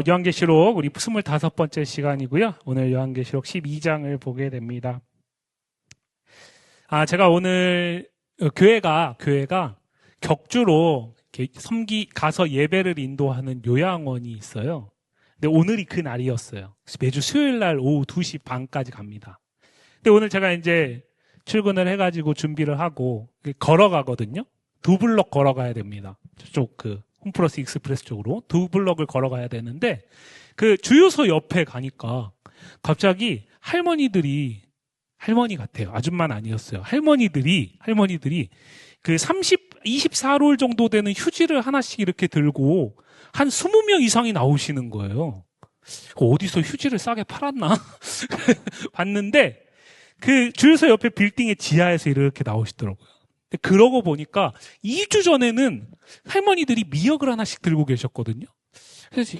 요한계시록 우리 25번째 시간이고요. 오늘 요한계시록 12장을 보게 됩니다. 제가 오늘 교회가 격주로 가서 예배를 인도하는 요양원이 있어요. 근데 오늘이 그 날이었어요. 매주 수요일 날 오후 2시 반까지 갑니다. 근데 오늘 제가 이제 출근을 해가지고 준비를 하고 걸어가거든요. 2블럭 걸어가야 됩니다. 저쪽 홈플러스 익스프레스 쪽으로 2블럭을 걸어가야 되는데 주유소 옆에 가니까 갑자기 할머니 같아요. 아줌마는 아니었어요. 할머니들이 24롤 정도 되는 휴지를 하나씩 이렇게 들고 한 20명 이상이 나오시는 거예요. 어디서 휴지를 싸게 팔았나? 봤는데 주유소 옆에 빌딩의 지하에서 이렇게 나오시더라고요. 그러고 보니까 2주 전에는 할머니들이 미역을 하나씩 들고 계셨거든요. 그래서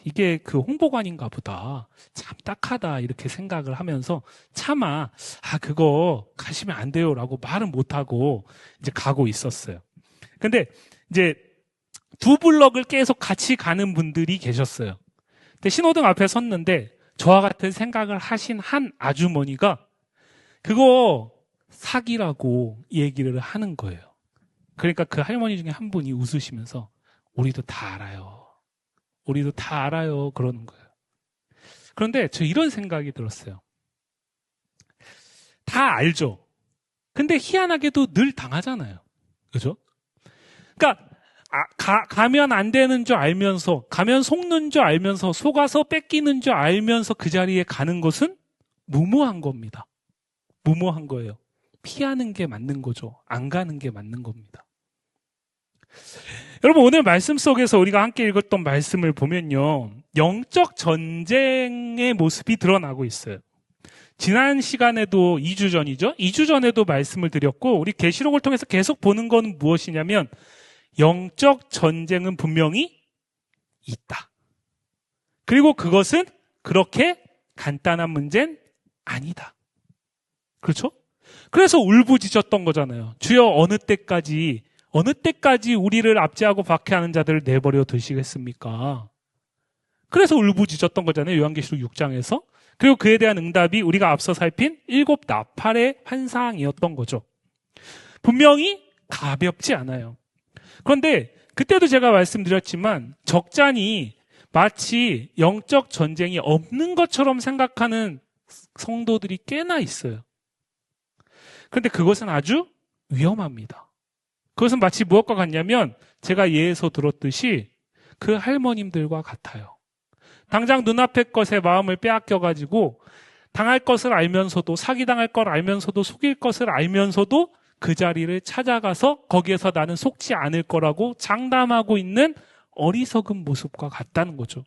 이게 홍보관인가 보다. 참 딱하다 이렇게 생각을 하면서 차마 그거 가시면 안 돼요라고 말은 못하고 이제 가고 있었어요. 근데 이제 2블럭을 계속 같이 가는 분들이 계셨어요. 근데 신호등 앞에 섰는데 저와 같은 생각을 하신 한 아주머니가 그거 사기라고 얘기를 하는 거예요. 그러니까 그 할머니 중에 한 분이 웃으시면서 우리도 다 알아요 그러는 거예요. 그런데 저 이런 생각이 들었어요. 다 알죠. 근데 희한하게도 늘 당하잖아요. 그죠? 그러니까 가면 안 되는 줄 알면서, 가면 속는 줄 알면서, 속아서 뺏기는 줄 알면서 그 자리에 가는 것은 무모한 겁니다. 무모한 거예요. 피하는 게 맞는 거죠. 안 가는 게 맞는 겁니다. 여러분, 오늘 말씀 속에서 우리가 함께 읽었던 말씀을 보면요, 영적 전쟁의 모습이 드러나고 있어요. 지난 시간에도 2주 전이죠? 2주 전에도 말씀을 드렸고, 우리 계시록을 통해서 계속 보는 건 무엇이냐면 영적 전쟁은 분명히 있다. 그리고 그것은 그렇게 간단한 문제는 아니다. 그렇죠? 그래서 울부짖었던 거잖아요. 주여 어느 때까지 우리를 압제하고 박해하는 자들을 내버려 두시겠습니까? 그래서 울부짖었던 거잖아요. 요한계시록 6장에서. 그리고 그에 대한 응답이 우리가 앞서 살핀 7 나팔의 환상이었던 거죠. 분명히 가볍지 않아요. 그런데 그때도 제가 말씀드렸지만 적잖이 마치 영적 전쟁이 없는 것처럼 생각하는 성도들이 꽤나 있어요. 그런데 그것은 아주 위험합니다. 그것은 마치 무엇과 같냐면 제가 예에서 들었듯이 그 할머님들과 같아요. 당장 눈앞의 것에 마음을 빼앗겨가지고 당할 것을 알면서도, 사기당할 걸 알면서도, 속일 것을 알면서도 그 자리를 찾아가서 거기에서 나는 속지 않을 거라고 장담하고 있는 어리석은 모습과 같다는 거죠.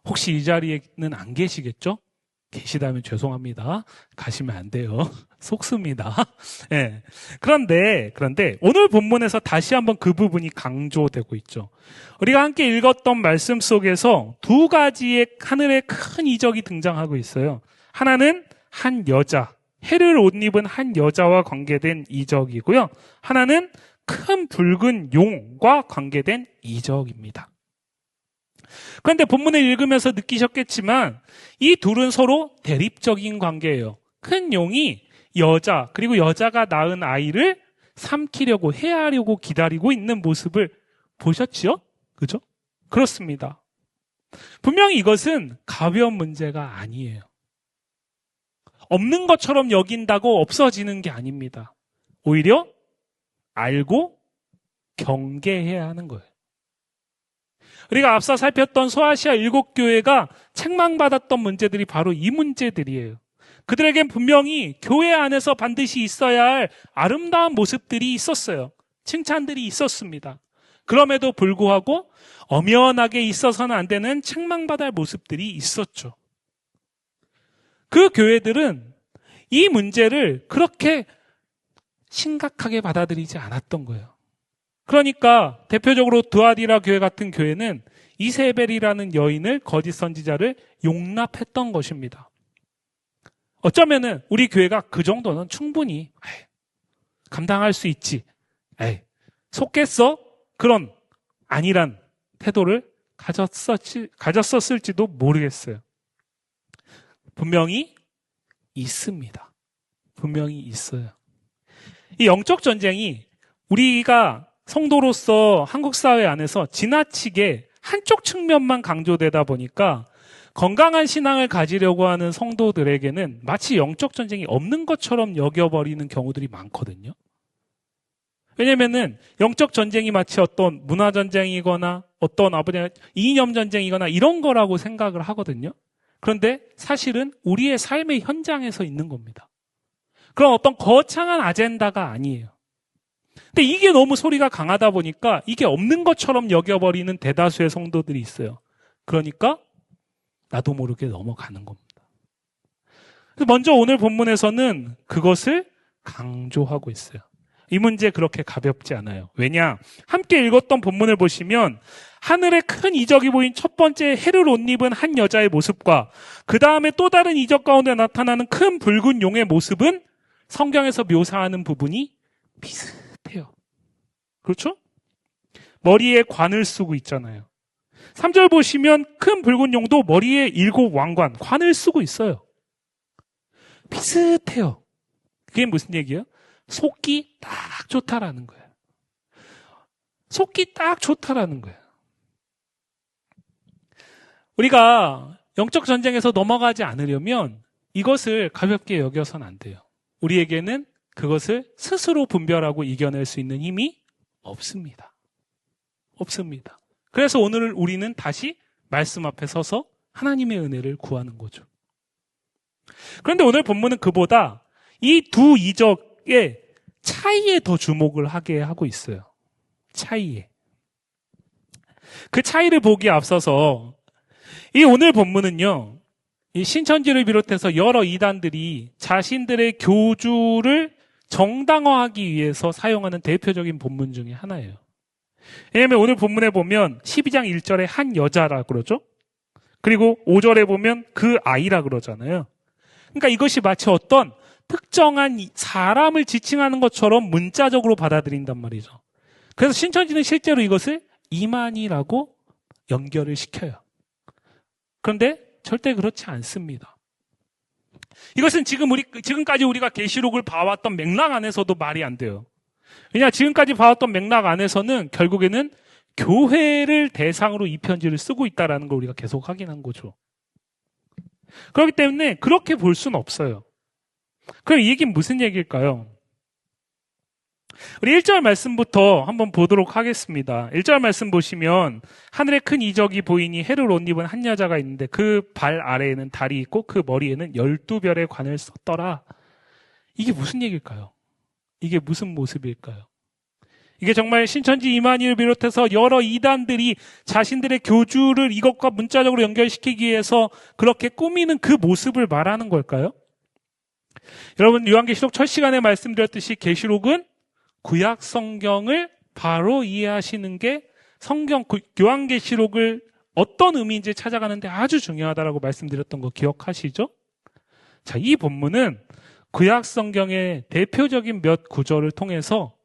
혹시 이 자리에는 안 계시겠죠? 계시다면 죄송합니다. 가시면 안 돼요. 속습니다. 네. 그런데 오늘 본문에서 다시 한번 그 부분이 강조되고 있죠. 우리가 함께 읽었던 말씀 속에서 두 가지의 하늘의 큰 이적이 등장하고 있어요. 하나는 한 여자, 해를 옷 입은 한 여자와 관계된 이적이고요. 하나는 큰 붉은 용과 관계된 이적입니다. 그런데 본문을 읽으면서 느끼셨겠지만 이 둘은 서로 대립적인 관계예요. 큰 용이 여자, 그리고 여자가 낳은 아이를 삼키려고, 해하려고 기다리고 있는 모습을 보셨지요? 그죠? 그렇습니다. 분명히 이것은 가벼운 문제가 아니에요. 없는 것처럼 여긴다고 없어지는 게 아닙니다. 오히려 알고 경계해야 하는 거예요. 우리가 앞서 살폈던 소아시아 7교회가 책망받았던 문제들이 바로 이 문제들이에요. 그들에겐 분명히 교회 안에서 반드시 있어야 할 아름다운 모습들이 있었어요. 칭찬들이 있었습니다. 그럼에도 불구하고 엄연하게 있어서는 안 되는 책망받을 모습들이 있었죠. 그 교회들은 이 문제를 그렇게 심각하게 받아들이지 않았던 거예요. 그러니까 대표적으로 드아디라 교회 같은 교회는 이세벨이라는 여인을, 거짓 선지자를 용납했던 것입니다. 어쩌면은 우리 교회가 그 정도는 충분히 감당할 수 있지. 속겠어? 그런 아니란 태도를 가졌었을지도 모르겠어요. 분명히 있습니다. 분명히 있어요. 이 영적 전쟁이 우리가 성도로서 한국 사회 안에서 지나치게 한쪽 측면만 강조되다 보니까 건강한 신앙을 가지려고 하는 성도들에게는 마치 영적 전쟁이 없는 것처럼 여겨버리는 경우들이 많거든요. 왜냐면은 영적 전쟁이 마치 어떤 문화 전쟁이거나 어떤 이념 전쟁이거나 이런 거라고 생각을 하거든요. 그런데 사실은 우리의 삶의 현장에서 있는 겁니다. 그런 어떤 거창한 아젠다가 아니에요. 근데 이게 너무 소리가 강하다 보니까 이게 없는 것처럼 여겨버리는 대다수의 성도들이 있어요. 그러니까 나도 모르게 넘어가는 겁니다. 그래서 먼저 오늘 본문에서는 그것을 강조하고 있어요. 이 문제 그렇게 가볍지 않아요. 왜냐? 함께 읽었던 본문을 보시면 하늘에 큰 이적이 보인 첫 번째 해를 옷 입은 한 여자의 모습과 그 다음에 또 다른 이적 가운데 나타나는 큰 붉은 용의 모습은 성경에서 묘사하는 부분이 비슷해요. 그렇죠? 머리에 관을 쓰고 있잖아요. 3절 보시면 큰 붉은 용도 머리에 7 왕관, 관을 쓰고 있어요. 비슷해요. 그게 무슨 얘기예요? 속기 딱 좋다라는 거예요. 속기 딱 좋다라는 거예요. 우리가 영적 전쟁에서 넘어가지 않으려면 이것을 가볍게 여겨서는 안 돼요. 우리에게는 그것을 스스로 분별하고 이겨낼 수 있는 힘이 없습니다. 없습니다. 그래서 오늘 우리는 다시 말씀 앞에 서서 하나님의 은혜를 구하는 거죠. 그런데 오늘 본문은 그보다 이 두 이적의 차이에 더 주목을 하게 하고 있어요. 차이에. 그 차이를 보기에 앞서서 이 오늘 본문은요, 이 신천지를 비롯해서 여러 이단들이 자신들의 교주를 정당화하기 위해서 사용하는 대표적인 본문 중에 하나예요. 왜냐하면 오늘 본문에 보면 12장 1절에 한 여자라 그러죠. 그리고 5절에 보면 그 아이라 그러잖아요. 그러니까 이것이 마치 어떤 특정한 사람을 지칭하는 것처럼 문자적으로 받아들인단 말이죠. 그래서 신천지는 실제로 이것을 이만희라고 연결을 시켜요. 그런데 절대 그렇지 않습니다. 이것은 지금까지 우리가 계시록을 봐왔던 맥락 안에서도 말이 안 돼요. 왜냐, 지금까지 봐왔던 맥락 안에서는 결국에는 교회를 대상으로 이 편지를 쓰고 있다는 걸 우리가 계속 확인한 거죠. 그렇기 때문에 그렇게 볼 수는 없어요. 그럼 이 얘기는 무슨 얘기일까요? 우리 1절 말씀부터 한번 보도록 하겠습니다. 1절 말씀 보시면 하늘에 큰 이적이 보이니 해를 옷 입은 한 여자가 있는데 그 발 아래에는 달이 있고 그 머리에는 12별의 관을 썼더라. 이게 무슨 얘기일까요? 이게 무슨 모습일까요? 이게 정말 신천지 이만희를 비롯해서 여러 이단들이 자신들의 교주를 이것과 문자적으로 연결시키기 위해서 그렇게 꾸미는 그 모습을 말하는 걸까요? 여러분, 요한계시록 첫 시간에 말씀드렸듯이 계시록은 구약 성경을 바로 이해하시는 게 요한계시록을 어떤 의미인지 찾아가는데 아주 중요하다라고 말씀드렸던 거 기억하시죠? 자, 이 본문은 구약 성경의 대표적인 몇 구절을 통해서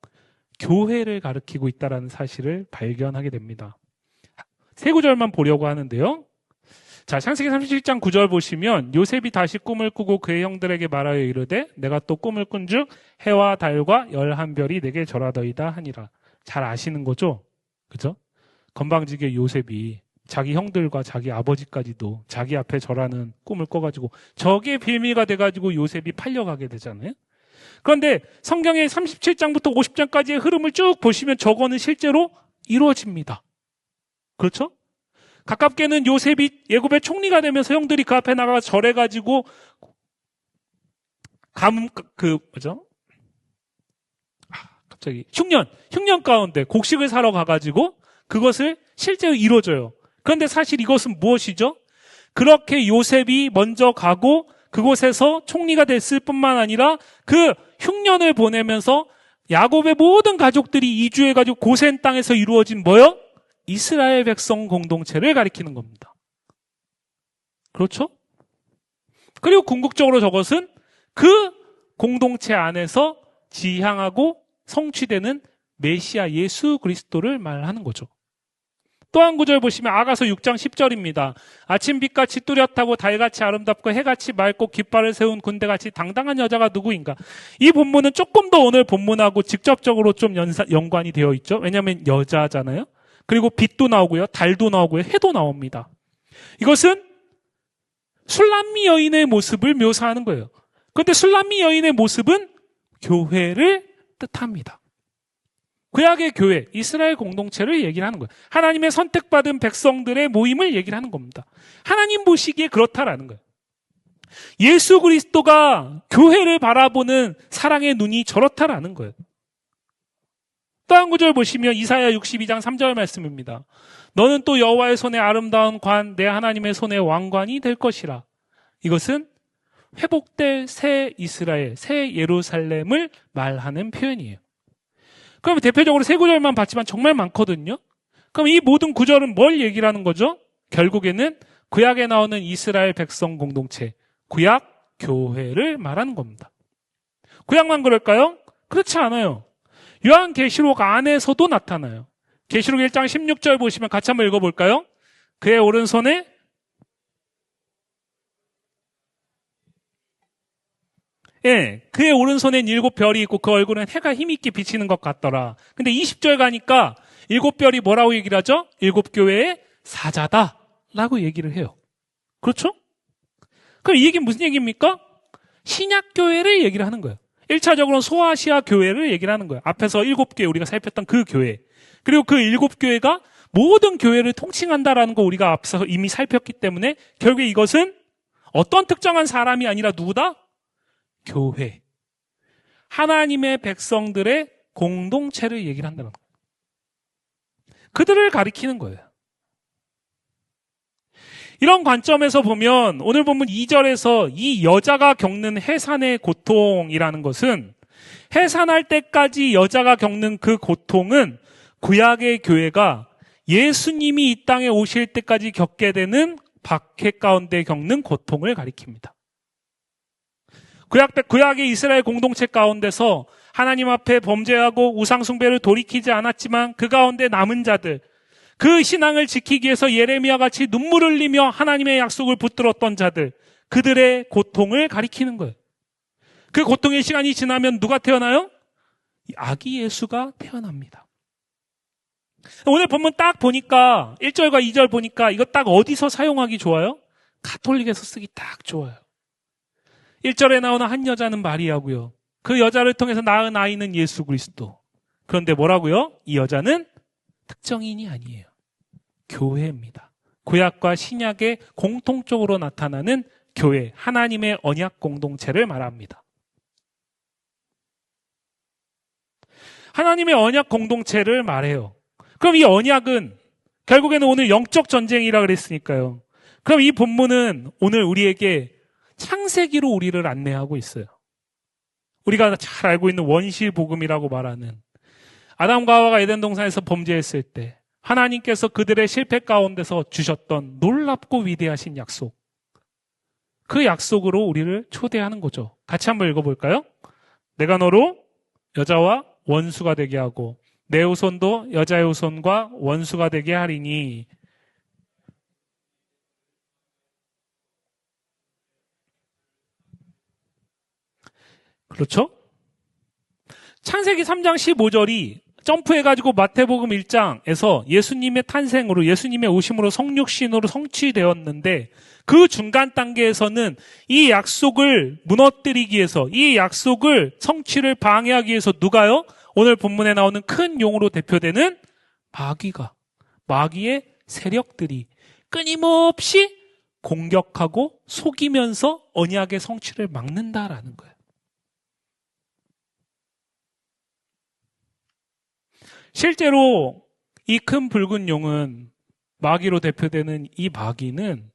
교회를 가리키고 있다는 사실을 발견하게 됩니다. 세 구절만 보려고 하는데요. 자, 창세기 37장 9절 보시면 요셉이 다시 꿈을 꾸고 그의 형들에게 말하여 이르되 내가 또 꿈을 꾼즉 해와 달과 11별이 내게 절하더이다 하니라. 잘 아시는 거죠? 그죠? 건방지게 요셉이 자기 형들과 자기 아버지까지도 자기 앞에 절하는 꿈을 꿔가지고 저게 빌미가 돼가지고 요셉이 팔려가게 되잖아요. 그런데 성경의 37장부터 50장까지의 흐름을 쭉 보시면 저거는 실제로 이루어집니다. 그렇죠? 가깝게는 요셉이 애굽의 총리가 되면서 형들이 그 앞에 나가 절해가지고 흉년 가운데 곡식을 사러 가가지고 그것을 실제로 이루어져요. 그런데 사실 이것은 무엇이죠? 그렇게 요셉이 먼저 가고 그곳에서 총리가 됐을 뿐만 아니라 그 흉년을 보내면서 야곱의 모든 가족들이 이주해가지고 고센 땅에서 이루어진 뭐요? 이스라엘 백성 공동체를 가리키는 겁니다. 그렇죠? 그리고 궁극적으로 저것은 그 공동체 안에서 지향하고 성취되는 메시아 예수 그리스도를 말하는 거죠. 또 한 구절 보시면 아가서 6장 10절입니다. 아침 빛같이 뚜렷하고 달같이 아름답고 해같이 맑고 깃발을 세운 군대같이 당당한 여자가 누구인가? 이 본문은 조금 더 오늘 본문하고 직접적으로 좀 연관이 되어 있죠. 왜냐하면 여자잖아요. 그리고 빛도 나오고요. 달도 나오고요. 해도 나옵니다. 이것은 술람미 여인의 모습을 묘사하는 거예요. 그런데 술람미 여인의 모습은 교회를 뜻합니다. 구약의 교회, 이스라엘 공동체를 얘기를 하는 거예요. 하나님의 선택받은 백성들의 모임을 얘기를 하는 겁니다. 하나님 보시기에 그렇다라는 거예요. 예수 그리스도가 교회를 바라보는 사랑의 눈이 저렇다라는 거예요. 또 한 구절 보시면 이사야 62장 3절 말씀입니다. 너는 또 여호와의 손에 아름다운 관, 내 하나님의 손에 왕관이 될 것이라. 이것은 회복될 새 이스라엘, 새 예루살렘을 말하는 표현이에요. 그럼 대표적으로 세 구절만 봤지만 정말 많거든요. 그럼 이 모든 구절은 뭘 얘기를 하는 거죠? 결국에는 구약에 나오는 이스라엘 백성 공동체, 구약 교회를 말하는 겁니다. 구약만 그럴까요? 그렇지 않아요. 요한계시록 안에서도 나타나요. 계시록 1장 16절 보시면 같이 한번 읽어볼까요? 그의 오른손에 그의 오른손엔 7별이 있고 그 얼굴은 해가 힘있게 비치는 것 같더라. 근데 20절 가니까 7별이 뭐라고 얘기를 하죠? 7교회의 사자다 라고 얘기를 해요. 그렇죠? 그럼 이 얘기는 무슨 얘기입니까? 신약교회를 얘기를 하는 거예요. 1차적으로는 소아시아 교회를 얘기를 하는 거예요. 앞에서 7교회 우리가 살폈던 그 교회. 그리고 그 7교회가 모든 교회를 통칭한다라는 거 우리가 앞서 이미 살폈기 때문에 결국에 이것은 어떤 특정한 사람이 아니라 누구다? 교회. 하나님의 백성들의 공동체를 얘기를 한다는 거예요. 그들을 가리키는 거예요. 이런 관점에서 보면 오늘 본문 2절에서 이 여자가 겪는 해산의 고통이라는 것은 해산할 때까지 여자가 겪는 그 고통은 구약의 교회가 예수님이 이 땅에 오실 때까지 겪게 되는 박해 가운데 겪는 고통을 가리킵니다. 구약의 이스라엘 공동체 가운데서 하나님 앞에 범죄하고 우상숭배를 돌이키지 않았지만 그 가운데 남은 자들, 그 신앙을 지키기 위해서 예레미야 같이 눈물을 흘리며 하나님의 약속을 붙들었던 자들, 그들의 고통을 가리키는 거예요. 그 고통의 시간이 지나면 누가 태어나요? 아기 예수가 태어납니다. 오늘 본문 딱 보니까 1절과 2절 보니까 이거 딱 어디서 사용하기 좋아요? 가톨릭에서 쓰기 딱 좋아요. 1절에 나오는 한 여자는 마리아고요. 그 여자를 통해서 낳은 아이는 예수 그리스도. 그런데 뭐라고요? 이 여자는 특정인이 아니에요. 교회입니다. 구약과 신약의 공통적으로 나타나는 교회, 하나님의 언약 공동체를 말합니다. 하나님의 언약 공동체를 말해요. 그럼 이 언약은 결국에는 오늘 영적 전쟁이라 그랬으니까요. 그럼 이 본문은 오늘 우리에게 창세기로 우리를 안내하고 있어요. 우리가 잘 알고 있는 원시 복음이라고 말하는 아담과 하와가 에덴 동산에서 범죄했을 때 하나님께서 그들의 실패 가운데서 주셨던 놀랍고 위대하신 약속. 그 약속으로 우리를 초대하는 거죠. 같이 한번 읽어볼까요? 내가 너로 여자와 원수가 되게 하고 내 후손도 여자의 후손과 원수가 되게 하리니. 그렇죠? 창세기 3장 15절이 점프해가지고 마태복음 1장에서 예수님의 탄생으로, 예수님의 오심으로 성육신으로 성취되었는데 그 중간 단계에서는 이 약속을 무너뜨리기 위해서, 이 약속을 성취를 방해하기 위해서 누가요? 오늘 본문에 나오는 큰 용으로 대표되는 마귀의 세력들이 끊임없이 공격하고 속이면서 언약의 성취를 막는다라는 거예요. 실제로 이 큰 붉은 용은, 마귀로 대표되는 이 마귀는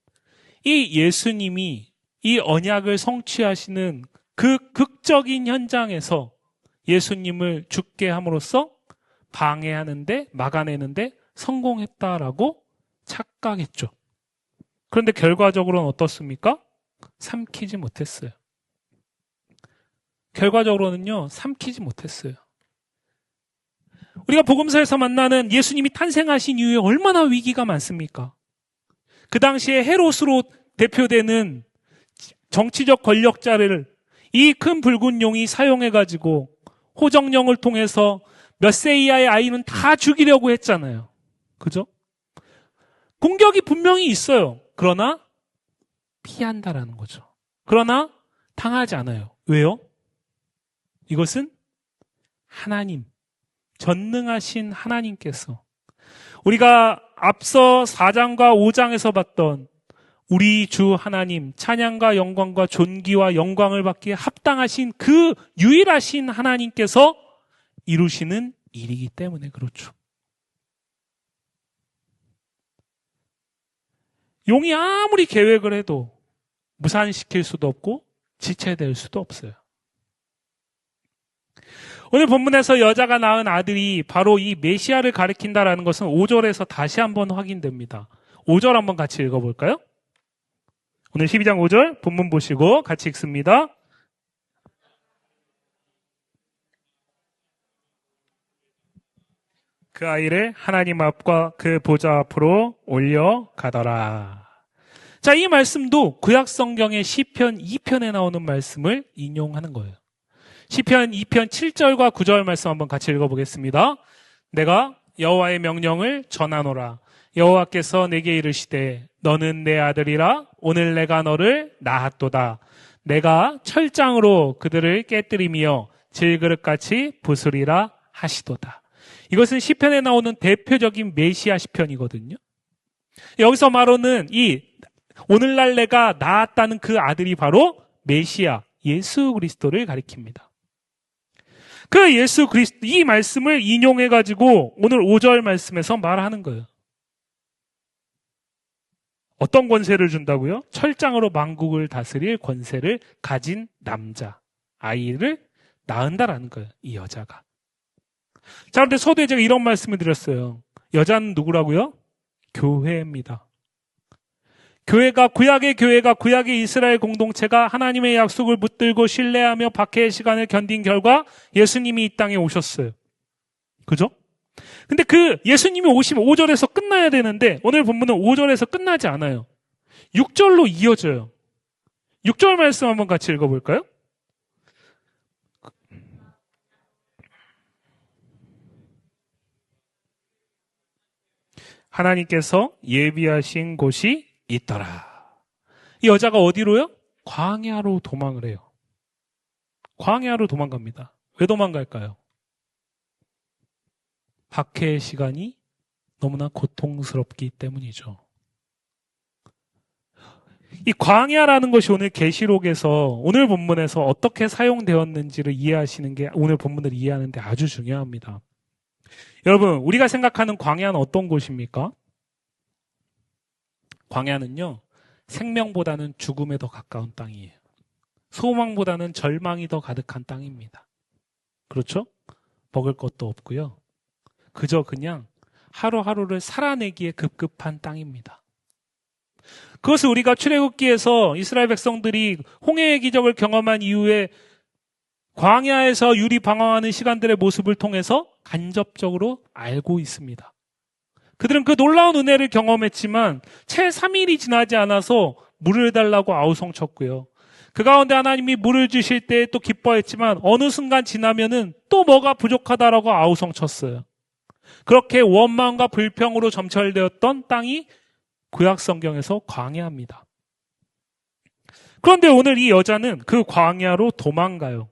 이 예수님이 이 언약을 성취하시는 그 극적인 현장에서 예수님을 죽게 함으로써 방해하는데, 막아내는데 성공했다라고 착각했죠. 그런데 결과적으로는 어떻습니까? 삼키지 못했어요. 결과적으로는요, 삼키지 못했어요. 우리가 복음서에서 만나는 예수님이 탄생하신 이후에 얼마나 위기가 많습니까? 그 당시에 헤롯으로 대표되는 정치적 권력자를 이 큰 붉은 용이 사용해가지고 호정령을 통해서 몇 세 이하의 아이는 다 죽이려고 했잖아요. 그죠? 공격이 분명히 있어요. 그러나 피한다라는 거죠. 그러나 당하지 않아요. 왜요? 이것은 하나님, 전능하신 하나님께서 우리가 앞서 4장과 5장에서 봤던 우리 주 하나님, 찬양과 영광과 존귀와 영광을 받기에 합당하신 그 유일하신 하나님께서 이루시는 일이기 때문에 그렇죠. 용이 아무리 계획을 해도 무산시킬 수도 없고 지체될 수도 없어요. 오늘 본문에서 여자가 낳은 아들이 바로 이 메시아를 가리킨다라는 것은 5절에서 다시 한번 확인됩니다. 5절 한번 같이 읽어볼까요? 오늘 12장 5절 본문 보시고 같이 읽습니다. 그 아이를 하나님 앞과 그 보좌 앞으로 올려가더라. 자, 이 말씀도 구약 성경의 시편 2편에 나오는 말씀을 인용하는 거예요. 시편 2편 7절과 9절 말씀 한번 같이 읽어보겠습니다. 내가 여호와의 명령을 전하노라. 여호와께서 내게 이르시되 너는 내 아들이라. 오늘 내가 너를 낳았도다. 내가 철장으로 그들을 깨뜨리며 질그릇같이 부수리라 하시도다. 이것은 시편에 나오는 대표적인 메시아 시편이거든요. 여기서 말하는 이 오늘날 내가 낳았다는 그 아들이 바로 메시아 예수 그리스도를 가리킵니다. 그 예수 그리스도 이 말씀을 인용해가지고 오늘 5절 말씀에서 말하는 거예요. 어떤 권세를 준다고요? 철장으로 만국을 다스릴 권세를 가진 남자, 아이를 낳은다라는 거예요. 이 여자가. 자, 그런데 서두에 제가 이런 말씀을 드렸어요. 여자는 누구라고요? 교회입니다. 구약의 이스라엘 공동체가 하나님의 약속을 붙들고 신뢰하며 박해의 시간을 견딘 결과 예수님이 이 땅에 오셨어요. 그죠? 근데 그 예수님이 오시면 5절에서 끝나야 되는데 오늘 본문은 5절에서 끝나지 않아요. 6절로 이어져요. 6절 말씀 한번 같이 읽어볼까요? 하나님께서 예비하신 곳이 있더라. 이 여자가 어디로요? 광야로 도망을 해요. 광야로 도망갑니다. 왜 도망갈까요? 박해의 시간이 너무나 고통스럽기 때문이죠. 이 광야라는 것이 오늘 계시록에서 오늘 본문에서 어떻게 사용되었는지를 이해하시는 게 오늘 본문을 이해하는 데 아주 중요합니다. 여러분, 우리가 생각하는 광야는 어떤 곳입니까? 광야는요, 생명보다는 죽음에 더 가까운 땅이에요. 소망보다는 절망이 더 가득한 땅입니다. 그렇죠? 먹을 것도 없고요. 그저 그냥 하루하루를 살아내기에 급급한 땅입니다. 그것을 우리가 출애굽기에서 이스라엘 백성들이 홍해의 기적을 경험한 이후에 광야에서 유리 방황하는 시간들의 모습을 통해서 간접적으로 알고 있습니다. 그들은 그 놀라운 은혜를 경험했지만 채 3일이 지나지 않아서 물을 달라고 아우성쳤고요. 그 가운데 하나님이 물을 주실 때 또 기뻐했지만 어느 순간 지나면은 또 뭐가 부족하다라고 아우성쳤어요. 그렇게 원망과 불평으로 점철되었던 땅이 구약 성경에서 광야입니다. 그런데 오늘 이 여자는 그 광야로 도망가요.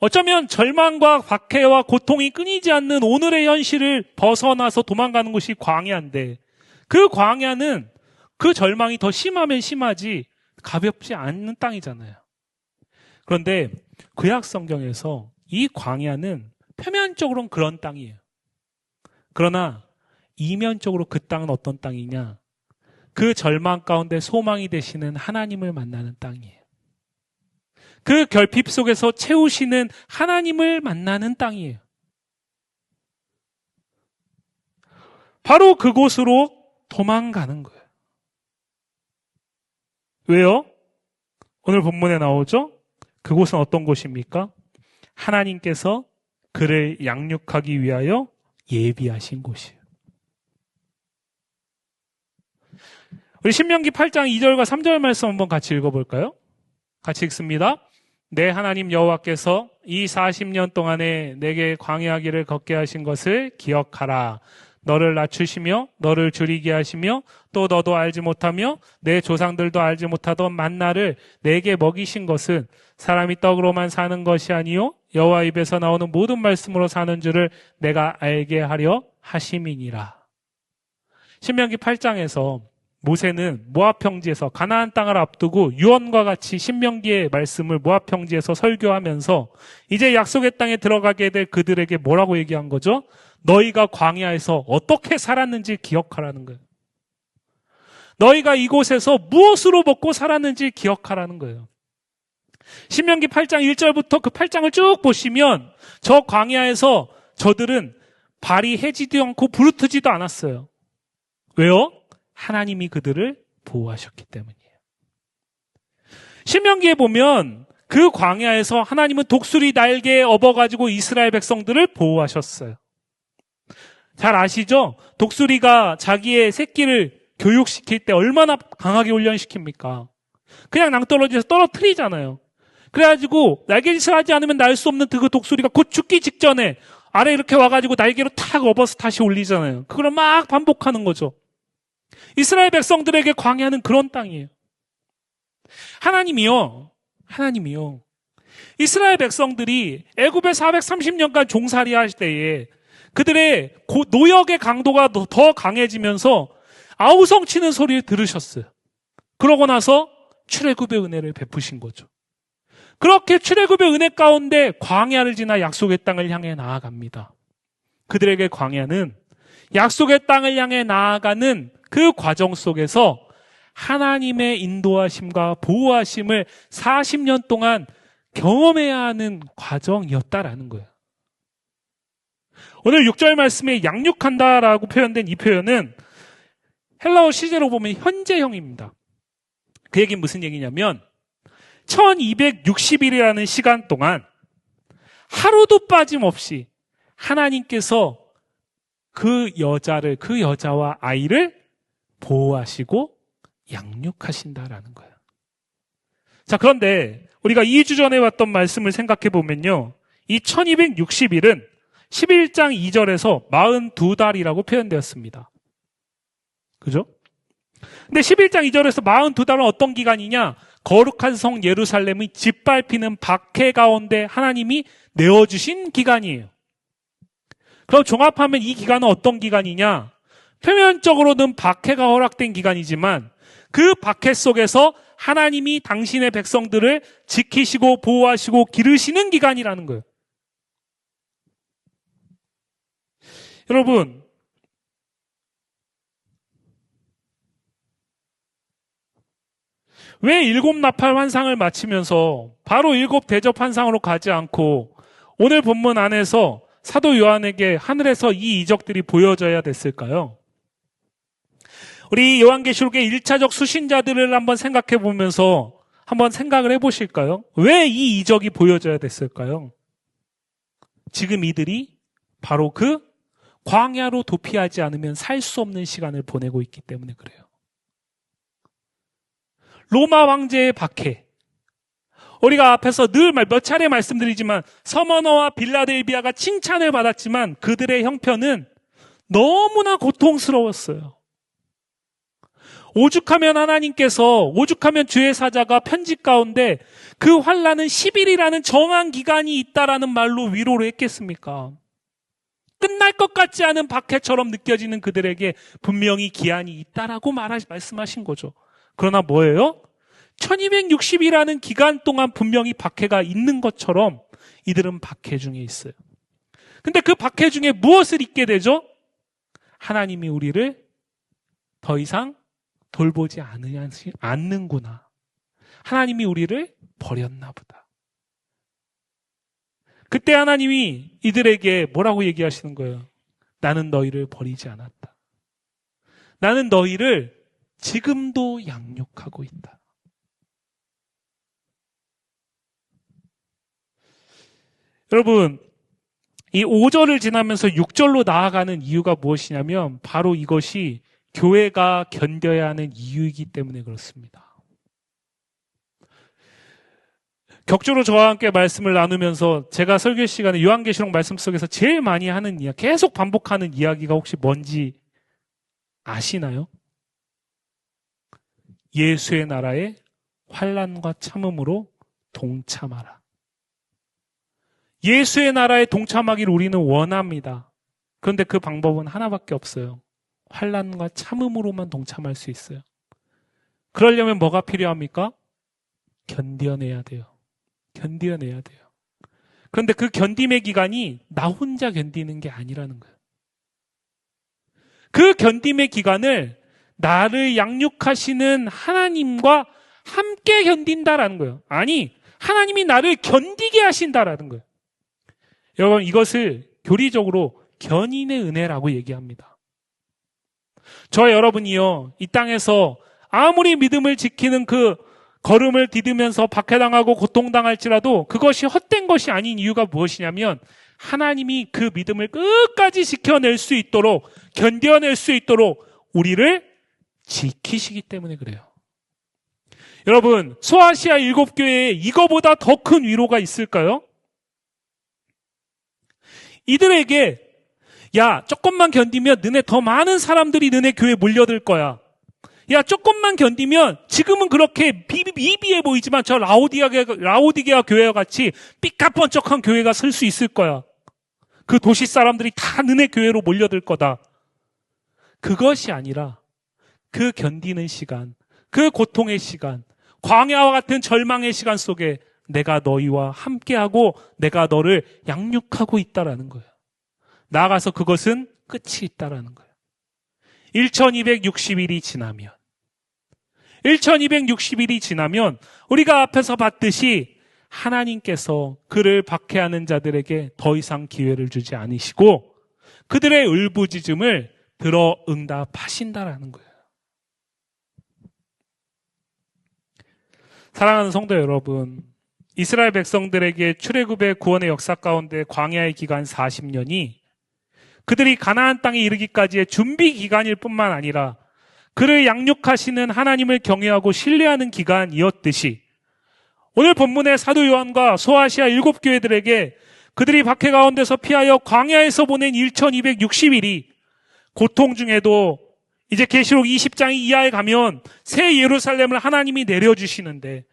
어쩌면 절망과 박해와 고통이 끊이지 않는 오늘의 현실을 벗어나서 도망가는 것이 광야인데 그 광야는 그 절망이 더 심하면 심하지 가볍지 않는 땅이잖아요. 그런데 구약 성경에서 이 광야는 표면적으로는 그런 땅이에요. 그러나 이면적으로 그 땅은 어떤 땅이냐? 그 절망 가운데 소망이 되시는 하나님을 만나는 땅이에요. 그 결핍 속에서 채우시는 하나님을 만나는 땅이에요. 바로 그곳으로 도망가는 거예요. 왜요? 오늘 본문에 나오죠? 그곳은 어떤 곳입니까? 하나님께서 그를 양육하기 위하여 예비하신 곳이에요. 우리 신명기 8장 2절과 3절 말씀 한번 같이 읽어볼까요? 같이 읽습니다. 내 하나님 여호와께서 이 40년 동안에 내게 광야길을 걷게 하신 것을 기억하라. 너를 낮추시며 너를 줄이게 하시며 또 너도 알지 못하며 내 조상들도 알지 못하던 만나를 내게 먹이신 것은 사람이 떡으로만 사는 것이 아니요 여호와 입에서 나오는 모든 말씀으로 사는 줄을 내가 알게 하려 하심이니라. 신명기 8장에서 모세는 모압 평지에서 가나안 땅을 앞두고 유언과 같이 신명기의 말씀을 모압 평지에서 설교하면서 이제 약속의 땅에 들어가게 될 그들에게 뭐라고 얘기한 거죠? 너희가 광야에서 어떻게 살았는지 기억하라는 거예요. 너희가 이곳에서 무엇으로 먹고 살았는지 기억하라는 거예요. 신명기 8장 1절부터 그 8장을 쭉 보시면 저 광야에서 저들은 발이 해지도 않고 부르트지도 않았어요. 왜요? 하나님이 그들을 보호하셨기 때문이에요. 신명기에 보면 그 광야에서 하나님은 독수리 날개에 업어가지고 이스라엘 백성들을 보호하셨어요. 잘 아시죠? 독수리가 자기의 새끼를 교육시킬 때 얼마나 강하게 훈련시킵니까? 그냥 낭떠러지에서 떨어뜨리잖아요. 그래가지고 날개짓을 하지 않으면 날 수 없는 그 독수리가 곧 죽기 직전에 아래 이렇게 와가지고 날개로 탁 업어서 다시 올리잖아요. 그걸 막 반복하는 거죠. 이스라엘 백성들에게 광야는 그런 땅이에요. 하나님이요. 이스라엘 백성들이 애굽에 430년간 종살이 할 때에 그들의 노역의 강도가 더 강해지면서 아우성치는 소리를 들으셨어요. 그러고 나서 출애굽의 은혜를 베푸신 거죠. 그렇게 출애굽의 은혜 가운데 광야를 지나 약속의 땅을 향해 나아갑니다. 그들에게 광야는 약속의 땅을 향해 나아가는 그 과정 속에서 하나님의 인도하심과 보호하심을 40년 동안 경험해야 하는 과정이었다라는 거예요. 오늘 6절 말씀에 양육한다라고 표현된 이 표현은 헬라어 시제로 보면 현재형입니다. 그 얘기는 무슨 얘기냐면 1260일이라는 시간 동안 하루도 빠짐없이 하나님께서 그 여자와 아이를 보호하시고 양육하신다라는 거예요. 자, 그런데 우리가 2주 전에 왔던 말씀을 생각해 보면요. 이 1260일은 11장 2절에서 42달이라고 표현되었습니다. 그죠? 근데 11장 2절에서 42달은 어떤 기간이냐? 거룩한 성 예루살렘의 짓밟히는 박해 가운데 하나님이 내어주신 기간이에요. 그럼 종합하면 이 기간은 어떤 기간이냐? 표면적으로는 박해가 허락된 기간이지만 그 박해 속에서 하나님이 당신의 백성들을 지키시고 보호하시고 기르시는 기간이라는 거예요. 여러분, 왜 7 나팔 환상을 마치면서 바로 7 대접 환상으로 가지 않고 오늘 본문 안에서 사도 요한에게 하늘에서 이 이적들이 보여져야 됐을까요? 우리 요한계시록의 1차적 수신자들을 한번 생각해 보면서 한번 생각을 해 보실까요? 왜 이 이적이 보여져야 됐을까요? 지금 이들이 바로 그 광야로 도피하지 않으면 살 수 없는 시간을 보내고 있기 때문에 그래요. 로마 황제의 박해. 우리가 앞에서 늘 몇 차례 말씀드리지만 서머너와 빌라델비아가 칭찬을 받았지만 그들의 형편은 너무나 고통스러웠어요. 오죽하면 하나님께서, 오죽하면 주의 사자가 편지 가운데 그 환난은 10일이라는 정한 기간이 있다라는 말로 위로를 했겠습니까? 끝날 것 같지 않은 박해처럼 느껴지는 그들에게 분명히 기한이 있다라고 말씀하신 거죠. 그러나 뭐예요? 1260이라는 기간 동안 분명히 박해가 있는 것처럼 이들은 박해 중에 있어요. 근데 그 박해 중에 무엇을 잊게 되죠? 하나님이 우리를 더 이상 돌보지 않는구나. 하나님이 우리를 버렸나 보다. 그때 하나님이 이들에게 뭐라고 얘기하시는 거예요? 나는 너희를 버리지 않았다. 나는 너희를 지금도 양육하고 있다. 여러분, 이 5절을 지나면서 6절로 나아가는 이유가 무엇이냐면 바로 이것이 교회가 견뎌야 하는 이유이기 때문에 그렇습니다. 격주로 저와 함께 말씀을 나누면서 제가 설교 시간에 요한계시록 말씀 속에서 제일 많이 하는 이야기, 계속 반복하는 이야기가 혹시 뭔지 아시나요? 예수의 나라에 환난과 참음으로 동참하라. 예수의 나라에 동참하기를 우리는 원합니다. 그런데 그 방법은 하나밖에 없어요. 환난과 참음으로만 동참할 수 있어요. 그러려면 뭐가 필요합니까? 견뎌내야 돼요. 견뎌내야 돼요. 그런데 그 견딤의 기간이 나 혼자 견디는 게 아니라는 거예요. 그 견딤의 기간을 나를 양육하시는 하나님과 함께 견딘다라는 거예요. 아니, 하나님이 나를 견디게 하신다라는 거예요. 여러분, 이것을 교리적으로 견인의 은혜라고 얘기합니다. 저와 여러분이요, 이 땅에서 아무리 믿음을 지키는 그 걸음을 디디면서 박해당하고 고통당할지라도 그것이 헛된 것이 아닌 이유가 무엇이냐면 하나님이 그 믿음을 끝까지 지켜낼 수 있도록, 견뎌낼 수 있도록 우리를 지키시기 때문에 그래요. 여러분, 소아시아 7교회에 이거보다 더 큰 위로가 있을까요? 이들에게 야, 조금만 견디면 너네 더 많은 사람들이 너네 교회에 몰려들 거야. 야, 조금만 견디면 지금은 그렇게 미비해 보이지만 저 라오디게아 교회와 같이 삐까뻔쩍한 교회가 설 수 있을 거야. 그 도시 사람들이 다 너네 교회로 몰려들 거다. 그것이 아니라 그 견디는 시간, 그 고통의 시간, 광야와 같은 절망의 시간 속에 내가 너희와 함께하고 내가 너를 양육하고 있다라는 거예요. 나아가서 그것은 끝이 있다라는 거예요. 1260일이 지나면 우리가 앞에서 봤듯이 하나님께서 그를 박해하는 자들에게 더 이상 기회를 주지 않으시고 그들의 울부짖음을 들어 응답하신다라는 거예요. 사랑하는 성도 여러분, 이스라엘 백성들에게 출애굽의 구원의 역사 가운데 광야의 기간 40년이 그들이 가나안 땅에 이르기까지의 준비 기간일 뿐만 아니라 그를 양육하시는 하나님을 경외하고 신뢰하는 기간이었듯이 오늘 본문의 사도 요한과 소아시아 7교회들에게 그들이 박해 가운데서 피하여 광야에서 보낸 1260일이 고통 중에도 이제 계시록 20장 이하에 가면 새 예루살렘을 하나님이 내려주시는데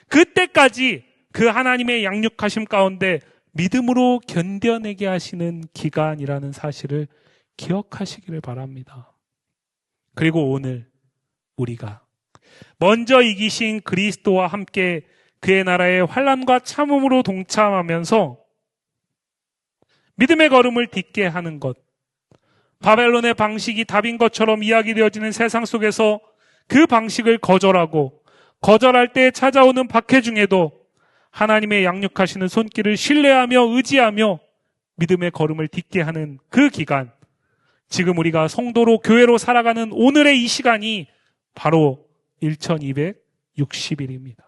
그때까지 그 하나님의 양육하심 가운데 믿음으로 견뎌내게 하시는 기간이라는 사실을 기억하시기를 바랍니다. 그리고 오늘 우리가 먼저 이기신 그리스도와 함께 그의 나라의 환난과 참음으로 동참하면서 믿음의 걸음을 딛게 하는 것, 바벨론의 방식이 답인 것처럼 이야기되어지는 세상 속에서 그 방식을 거절할 때 찾아오는 박해 중에도 하나님의 양육하시는 손길을 신뢰하며 의지하며 믿음의 걸음을 딛게 하는 그 기간, 지금 우리가 성도로 교회로 살아가는 오늘의 이 시간이 바로 1260일입니다.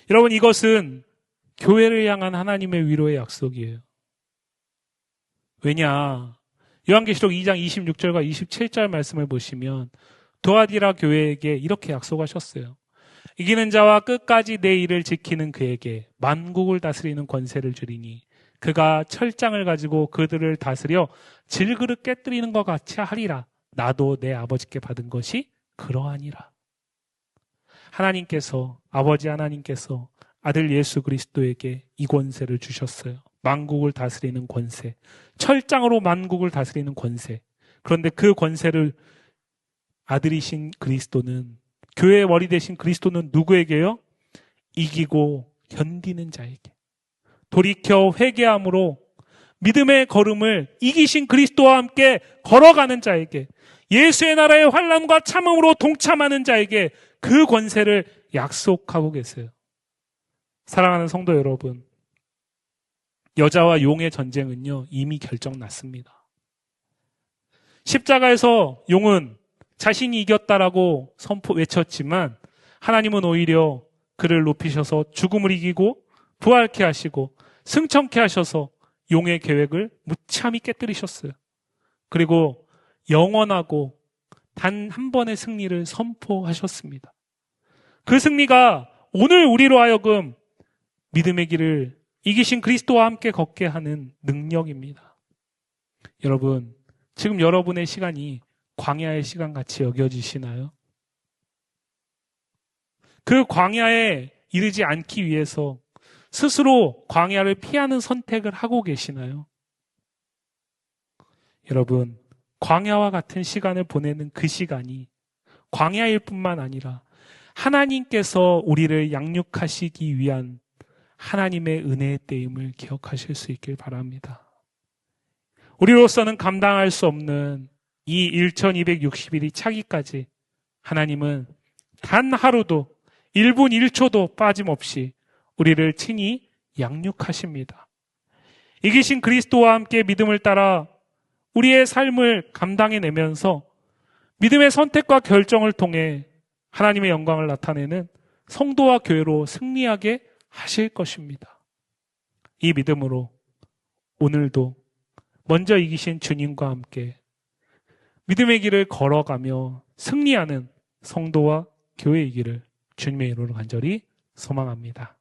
여러분, 이것은 교회를 향한 하나님의 위로의 약속이에요. 왜냐? 요한계시록 2장 26절과 27절 말씀을 보시면 도아디라 교회에게 이렇게 약속하셨어요. 이기는 자와 끝까지 내 일을 지키는 그에게 만국을 다스리는 권세를 주리니 그가 철장을 가지고 그들을 다스려 질그릇 깨뜨리는 것 같이 하리라. 나도 내 아버지께 받은 것이 그러하니라. 아버지 하나님께서 아들 예수 그리스도에게 이 권세를 주셨어요. 만국을 다스리는 권세, 철장으로 만국을 다스리는 권세. 그런데 그 권세를 아들이신 그리스도는, 교회의 머리 되신 그리스도는 누구에게요? 이기고 견디는 자에게, 돌이켜 회개함으로 믿음의 걸음을 이기신 그리스도와 함께 걸어가는 자에게, 예수의 나라의 환난과 참음으로 동참하는 자에게 그 권세를 약속하고 계세요. 사랑하는 성도 여러분, 여자와 용의 전쟁은요, 이미 결정났습니다. 십자가에서 용은 자신이 이겼다라고 외쳤지만 하나님은 오히려 그를 높이셔서 죽음을 이기고 부활케 하시고 승천케 하셔서 용의 계획을 무참히 깨뜨리셨어요. 그리고 영원하고 단 한 번의 승리를 선포하셨습니다. 그 승리가 오늘 우리로 하여금 믿음의 길을 이기신 그리스도와 함께 걷게 하는 능력입니다. 여러분, 지금 여러분의 시간이 광야의 시간 같이 여겨지시나요? 그 광야에 이르지 않기 위해서 스스로 광야를 피하는 선택을 하고 계시나요? 여러분, 광야와 같은 시간을 보내는 그 시간이 광야일 뿐만 아니라 하나님께서 우리를 양육하시기 위한 하나님의 은혜의 때임을 기억하실 수 있길 바랍니다. 우리로서는 감당할 수 없는 이 1260일이 차기까지 하나님은 단 하루도 1분 1초도 빠짐없이 우리를 친히 양육하십니다. 이기신 그리스도와 함께 믿음을 따라 우리의 삶을 감당해내면서 믿음의 선택과 결정을 통해 하나님의 영광을 나타내는 성도와 교회로 승리하게 하실 것입니다. 이 믿음으로 오늘도 먼저 이기신 주님과 함께 믿음의 길을 걸어가며 승리하는 성도와 교회이기를 주님의 이름으로 간절히 소망합니다.